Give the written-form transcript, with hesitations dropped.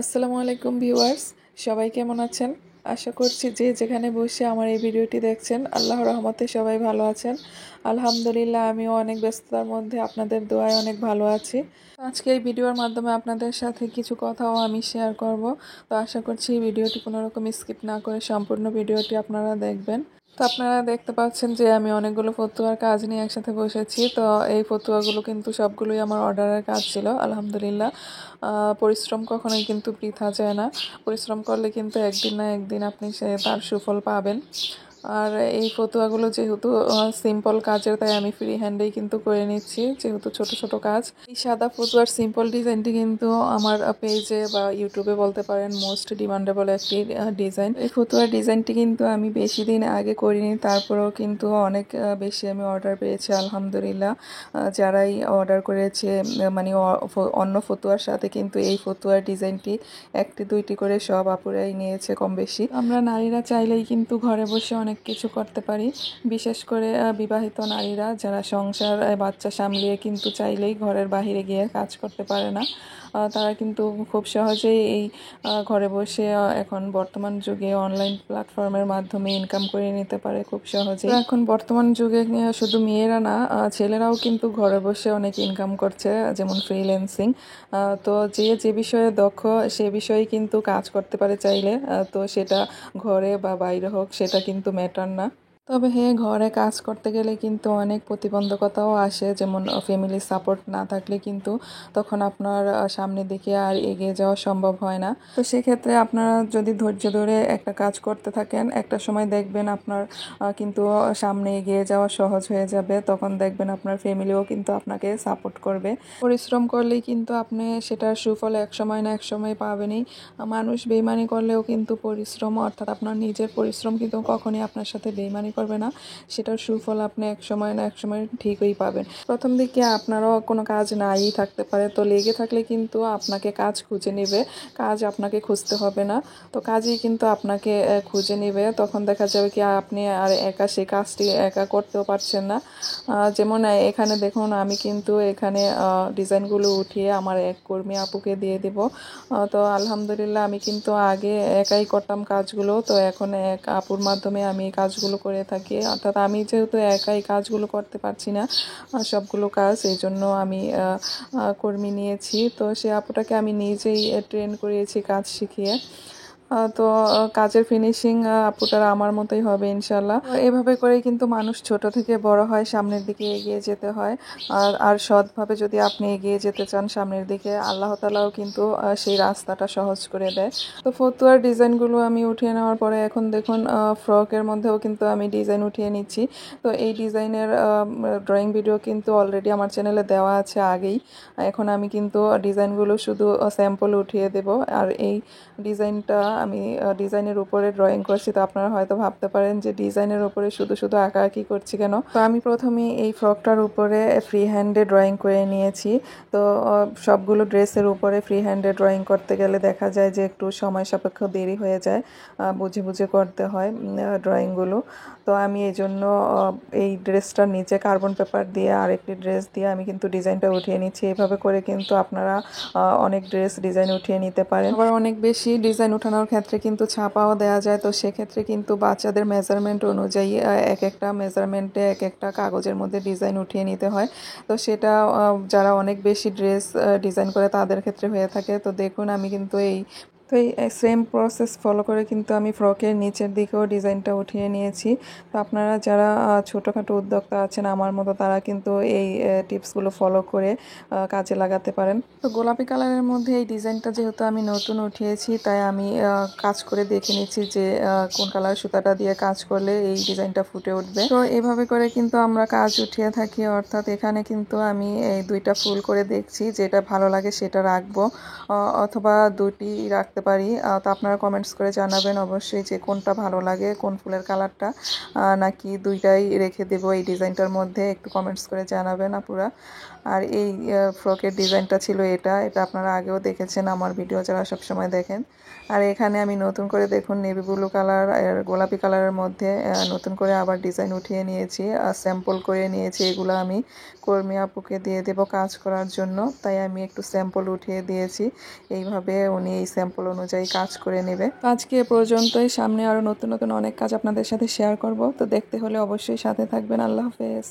আসসালামু আলাইকুম ভিউয়ার্স, সবাই কেমন আছেন? আশা করছি যে যেখানে বসে আমার এই ভিডিওটি দেখছেন আল্লাহর রহমতে সবাই ভালো আছেন। আলহামদুলিল্লাহ, আমিও অনেক ব্যস্ততার মধ্যে আপনাদের দোয়ায় অনেক ভালো আছি। আজকে এই ভিডিওর মাধ্যমে আপনাদের সাথে কিছু কথাও আমি শেয়ার করব। তো আশা করছি এই ভিডিওটি কোনো রকম স্কিপ না করে সম্পূর্ণ ভিডিওটি আপনারা দেখবেন। তো আপনারা দেখতে পাচ্ছেন যে আমি অনেকগুলো ফতুয়ার কাজ নিয়ে একসাথে বসেছি। তো এই ফতুয়াগুলো কিন্তু সবগুলোই আমার অর্ডারের কাজ ছিল। আলহামদুলিল্লাহ, পরিশ্রম কখনোই কিন্তু বৃথা যায় না। পরিশ্রম করলে কিন্তু একদিন না একদিন আপনি তার সুফল পাবেন। আর এই ফতুয়াগুলো যেহেতু সিম্পল কাজের, তাই আমি ফ্রি হ্যান্ডেই কিন্তু করে নিচ্ছি, যেহেতু ছোট ছোট কাজ। এই সাদা ফতুয়ার সিম্পল ডিজাইনটি কিন্তু আমার পেজে বা ইউটিউবে বলতে পারেন মোস্ট ডিমান্ডেবল একটি ডিজাইন। এই ফতুয়ার ডিজাইনটি কিন্তু আমি বেশি দিন আগে করিনি, তারপরেও কিন্তু অনেক বেশি আমি অর্ডার পেয়েছি আলহামদুলিল্লাহ। যারাই অর্ডার করেছে মানে অন্য ফতুয়ার সাথে কিন্তু এই ফতুয়ার ডিজাইনটি একটি দুইটি করে সব আপুরাই নিয়েছে কম বেশি। আমরা নারীরা চাইলেই কিন্তু ঘরে বসে অনেক কিছু করতে পারি। বিশেষ করে বিবাহিত নারীরা যারা সংসার বাচ্চা সামলিয়ে কিন্তু চাইলেই ঘরের বাইরে গিয়ে কাজ করতে পারে না, তারা কিন্তু খুব সহজেই এই ঘরে বসে এখন বর্তমান যুগে অনলাইন প্ল্যাটফর্মের মাধ্যমে ইনকাম করে নিতে পারে খুব সহজেই। এখন বর্তমান যুগে শুধু মেয়েরা না, ছেলেরাও কিন্তু ঘরে বসে অনেক ইনকাম করছে, যেমন ফ্রিল্যান্সিং। তো যে যে বিষয়ে দক্ষ সে বিষয়ে কিন্তু কাজ করতে পারে চাইলে। তো সেটা ঘরে বা বাইরে হোক, সেটা কিন্তু ম্যাটার না। তবে হ্যাঁ, ঘরে কাজ করতে গেলে কিন্তু অনেক প্রতিবন্ধকতাও আসে, যেমন ফ্যামিলি সাপোর্ট না থাকলে কিন্তু তখন আপনার সামনের দিকে আর এগিয়ে যাওয়া সম্ভব হয় না। তো সেক্ষেত্রে আপনারা যদি ধৈর্য ধরে একটা কাজ করতে থাকেন, একটা সময় দেখবেন আপনার কিন্তু সামনে এগিয়ে যাওয়া সহজ হয়ে যাবে। তখন দেখবেন আপনার ফ্যামিলিও কিন্তু আপনাকে সাপোর্ট করবে। পরিশ্রম করলেই কিন্তু আপনি সেটার সুফল এক সময় না এক সময় পাবেনই। মানুষ বেইমানি করলেও কিন্তু পরিশ্রম, অর্থাৎ আপনার নিজের পরিশ্রম কিন্তু কখনই আপনার সাথে বেইমানি করবে না। সেটার সুফল আপনি এক সময় না এক সময় ঠিকই পাবেন। প্রথম দিকে আপনারও কোনো কাজ নাই থাকতে পারে, তো লেগে থাকলে কিন্তু আপনাকে কাজ খুঁজে নেবে, কাজ আপনাকে খুঁজতে হবে না। তো কাজই কিন্তু আপনাকে খুঁজে নেবে। তখন দেখা যাবে কি আপনি আর একা সেই কাজটি একা করতেও পারছেন না। যেমন এখানে দেখুন, আমি কিন্তু এখানে ডিজাইনগুলো উঠিয়ে আমার এক কর্মী আপুকে দিয়ে দেব। তো আলহামদুলিল্লাহ, আমি কিন্তু আগে একাই করতাম কাজগুলো, তো এখন এক আপুর মাধ্যমে আমি কাজগুলো করে থাকি। অর্থাৎ আমি যেহেতু একাই কাজগুলো করতে পারছি না সবগুলো কাজ, এই জন্য আমি কর্মী নিয়েছি। তো সে আপুটাকে আমি নিজেই ট্রেন করিয়েছি কাজ শিখিয়ে। তো কাজের ফিনিশিং আপুটার আমার মতোই হবে ইনশাল্লাহ। এভাবে করেই কিন্তু মানুষ ছোট থেকে বড় হয়, সামনের দিকে এগিয়ে যেতে হয়। আর সৎভাবে যদি আপনি এগিয়ে যেতে চান সামনের দিকে, আল্লাহ তাআলাও কিন্তু সেই রাস্তাটা সহজ করে দেয়। তো ফতুয়ার ডিজাইনগুলো আমি উঠিয়ে নেওয়ার পরে এখন দেখুন ফ্রকের মধ্যেও কিন্তু আমি ডিজাইন উঠিয়ে নিচ্ছি। তো এই ডিজাইনের ড্রয়িং ভিডিও কিন্তু অলরেডি আমার চ্যানেলে দেওয়া আছে আগেই। এখন আমি কিন্তু ডিজাইনগুলো শুধু স্যাম্পল উঠিয়ে দেব। আর এই ডিজাইনটা আমি ডিজাইনের উপরে ড্রয়িং করছি। তো আপনারা হয়তো ভাবতে পারেন যে ডিজাইনের উপরে শুধু শুধু আঁকাআঁকি করছি কেন। তো আমি প্রথমে এই ফ্রকটার উপরে ফ্রি হ্যান্ডে ড্রয়িং করে নিয়েছি। তো সবগুলো ড্রেসের উপরে ফ্রি হ্যান্ডে ড্রয়িং করতে গেলে দেখা যায় যে একটু সময় সাপেক্ষ দেরি হয়ে যায়, বুঝে বুঝে করতে হয় ড্রয়িংগুলো। তো আমি এই জন্য এই ড্রেসটার নিচে কার্বন পেপার দিয়ে আরেকটি ড্রেস দিয়ে আমি কিন্তু ডিজাইনটা উঠিয়ে নিচ্ছি। এভাবে করে কিন্তু আপনারা অনেক ড্রেস ডিজাইন উঠিয়ে নিতে পারেন। আবার অনেক বেশি ডিজাইন উঠানোর ক্ষেত্রে কিন্তু ছাপাও দেওয়া যায়। তো সেক্ষেত্রে কিন্তু বাচ্চাদের মেজারমেন্ট অনুযায়ী এক একটা মেজারমেন্টে এক একটা কাগজের মধ্যে ডিজাইন উঠিয়ে নিতে হয়। তো সেটা যারা অনেক বেশি ড্রেস ডিজাইন করে তাদের ক্ষেত্রে হয়ে থাকে। তো দেখুন, আমি কিন্তু এই সেম প্রসেস ফলো করে কিন্তু আমি ফ্রকের নিচের দিকেও ডিজাইনটা উঠিয়ে নিয়েছি। তো আপনারা যারা ছোটোখাটো উদ্যোক্তা আছেন আমার মতো, তারা কিন্তু এই টিপসগুলো ফলো করে কাজে লাগাতে পারেন। তো গোলাপি কালারের মধ্যে এই ডিজাইনটা যেহেতু আমি নতুন উঠিয়েছি, তাই আমি কাজ করে দেখে নিচ্ছি যে কোন কালার সুতাটা দিয়ে কাজ করলে এই ডিজাইনটা ফুটে উঠবে। তো এভাবে করে কিন্তু আমরা কাজ উঠিয়ে থাকি। অর্থাৎ এখানে কিন্তু আমি এই দুইটা ফুল করে দেখছি, যেটা ভালো লাগে সেটা রাখবো, অথবা দুটি রাখতে রাখতে পারি। তো আপনারা কমেন্টস করে জানাবেন অবশ্যই যে কোনটা ভালো লাগে, কোন ফুলের কালারটা, নাকি দুইটাই রেখে দেবো এই ডিজাইনটার মধ্যে, একটু কমেন্টস করে জানাবেন আপুরা। আর এই ফ্রকের ডিজাইনটা ছিল এটা আপনারা আগেও দেখেছেন আমার ভিডিও যারা সবসময় দেখেন। আর এখানে আমি নতুন করে দেখুন নেভি ব্লু কালার আর গোলাপি কালারের মধ্যে নতুন করে আবার ডিজাইন উঠিয়ে নিয়েছি, স্যাম্পল করে নিয়েছি। এগুলো আমি কর্মী আপুকে দিয়ে দেব কাজ করার জন্য, তাই আমি একটু স্যাম্পল উঠিয়ে দিয়েছি। এইভাবে উনি এই স্যাম্পল অনুযায়ী কাজ করে নেবে। আজকে এ পর্যন্তই, সামনে আরও নতুন নতুন অনেক কাজ আপনাদের সাথে শেয়ার করব, তো দেখতে হলে অবশ্যই সাথে থাকবেন। আল্লাহ হাফেজ।